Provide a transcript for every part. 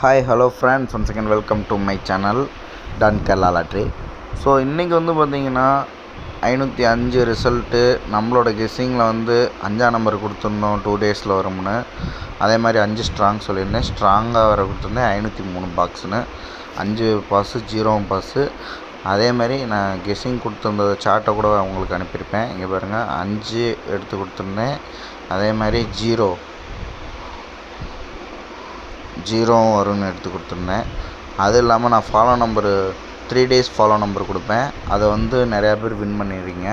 Hi hello friends, once again welcome to my channel டன் Kerala lottery. So இன்றைக்கி பார்த்திங்கன்னா 505 result நம்மளோட கெஸ்ஸிங்கில் 5ஆம் நம்பர் கொடுத்துருந்தோம் 2 டேஸில் வரும்னு. அதே மாதிரி 5 ஸ்ட்ராங் சொல்லியிருந்தேன், ஸ்ட்ராங்காக வர கொடுத்துருந்தேன் 503 பாக்ஸுன்னு. 5 பாஸு 0 பாஸு. அதே மாதிரி நான் கெஸ்ஸிங் கொடுத்துருந்த சார்ட்டை கூட உங்களுக்கு அனுப்பியிருப்பேன். இங்கே பாருங்கள், 5 எடுத்து கொடுத்துருந்தேன். அதே மாதிரி 0 வரும்னு எடுத்து கொடுத்துருந்தேன். அது இல்லாமல் நான் follow number 3 days follow number கொடுப்பேன். அதை நிறையா பேர் வின் பண்ணிடுறீங்க.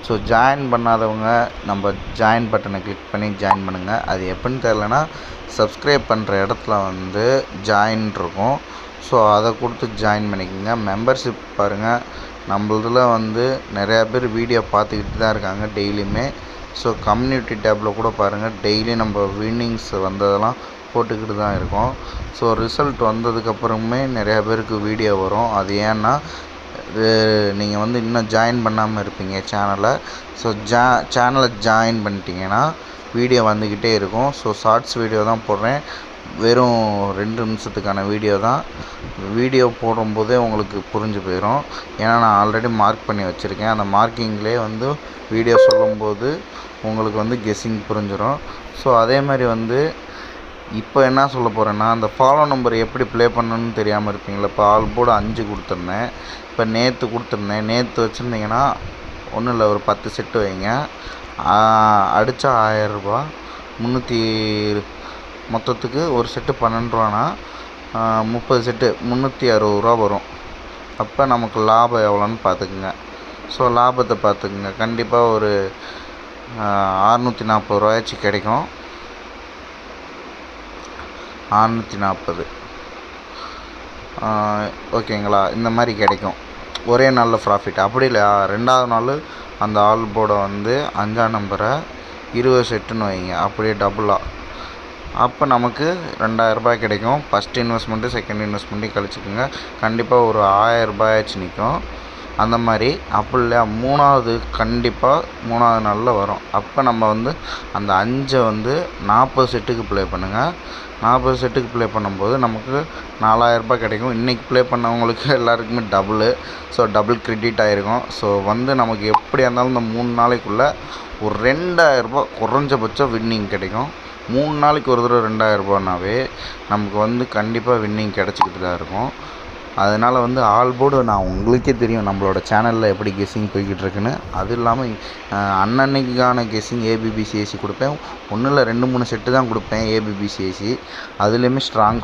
ஸோ ஜாயின் பண்ணாதவங்க நம்ம ஜாயின் பட்டனை கிளிக் பண்ணி ஜாயின் பண்ணுங்கள். அது எப்படின்னு தெரிலனா சப்ஸ்கிரைப் பண்ணுற இடத்துல ஜாயின் இருக்கும். ஸோ அதை கொடுத்து ஜாயின் பண்ணிக்கோங்க. மெம்பர்ஷிப் பாருங்கள், நம்மளதில் நிறையா பேர் வீடியோ பார்த்துக்கிட்டு தான் இருக்காங்க டெய்லியுமே. ஸோ கம்யூனிட்டி டேப்பில் கூட பாருங்கள், டெய்லி நம்ம வின்னிங்ஸ் வந்ததெல்லாம் போட்டுக்கிட்டு தான் இருக்கோம். ஸோ ரிசல்ட் வந்ததுக்கப்புறமே நிறையா பேருக்கு வீடியோ வரும். அது ஏன்னா நீங்கள் இன்னும் ஜாயின் பண்ணாமல் இருப்பீங்க சேனலை. ஸோ சேனலை ஜாயின் பண்ணிட்டீங்கன்னா வீடியோ வந்துக்கிட்டே இருக்கும். ஸோ ஷார்ட்ஸ் வீடியோ தான் போடுறேன், வெறும் 2 நிமிஷத்துக்கான வீடியோ தான். வீடியோ போடும்போதே உங்களுக்கு புரிஞ்சு போயிடும். ஏன்னா நான் ஆல்ரெடி மார்க் பண்ணி வச்சுருக்கேன். அந்த மார்க்கிங்லேயே வீடியோ சொல்லும்போது உங்களுக்கு கெஸ்ஸிங் புரிஞ்சிடும். ஸோ அதே மாதிரி இப்போ என்ன சொல்ல போகிறேன்னா, அந்த ஃபாலோ நம்பர் எப்படி ப்ளே பண்ணணும்னு தெரியாமல் இருப்பீங்களா. இப்போ ஆல் போர்டு 5 கொடுத்துருந்தேன். இப்போ நேற்று கொடுத்துருந்தேன். நேற்று வச்சுருந்தீங்கன்னா ஒன்றும் இல்லை, ஒரு 10 செட்டு வைங்க. அடித்தா 1000 ரூபா. 300 மொத்தத்துக்கு ஒரு செட்டு 12 ரூபானா 30 செட்டு 360 ரூபா வரும். அப்போ நமக்கு லாபம் எவ்வளோன்னு பார்த்துக்குங்க. ஸோ லாபத்தை பார்த்துக்குங்க. கண்டிப்பாக ஒரு 640 ரூபாயாச்சும் கிடைக்கும். 640 ஓகேங்களா, இந்த மாதிரி கிடைக்கும். ஒரே நாளில் ப்ராஃபிட். அப்படி இல்லை, 2ஆவது நாள் அந்த ஆல் போர்டை 5ஆம் நம்பரை 20 செட்டுன்னு வைங்க, அப்படியே டபுளாக. அப்போ நமக்கு 2000 ரூபாய் கிடைக்கும். ஃபஸ்ட் இன்வெஸ்ட்மெண்ட்டு செகண்ட் இன்வெஸ்ட்மெண்ட்டையும் கழிச்சுக்குங்க. கண்டிப்பாக ஒரு 1000 ரூபாயாச்சும் நிற்கும். அந்த மாதிரி. அப்படி இல்லையா, 3ஆவது கண்டிப்பாக 3ஆவது நாளில் வரும். அப்போ நம்ம அந்த 5 40 செட்டுக்கு ப்ளே பண்ணுங்கள். 40 செட்டுக்கு ப்ளே பண்ணும்போது நமக்கு 4000 ரூபாய் கிடைக்கும். இன்றைக்கி ப்ளே பண்ணவங்களுக்கு எல்லாருக்குமே டபுளு. ஸோ டபுள் கிரெடிட் ஆகிருக்கும். ஸோ நமக்கு எப்படியா இருந்தாலும் இந்த 3 நாளைக்குள்ளே ஒரு 2000 ரூபாய் குறைஞ்சபட்சம் வின்னிங் கிடைக்கும். 3 நாளைக்கு ஒரு தடவை 2000 ரூபானாவே நமக்கு கண்டிப்பாக வின்னிங் கிடச்சிக்கிட்டு தான் இருக்கும். அதனால் ஆல் போர்டு நான் உங்களுக்கே தெரியும் நம்மளோட சேனலில் எப்படி கெஸ்ஸிங் போய்கிட்டு இருக்குன்னு. அது இல்லாமல் அன்னன்னைக்கான கெஸ்ஸிங் ஏபிபிசிஏசி கொடுப்பேன். ஒன்றும் இல்லை, 2-3 செட்டு தான் கொடுப்பேன் ஏபிபிசிஏசி. அதுலேயுமே ஸ்ட்ராங்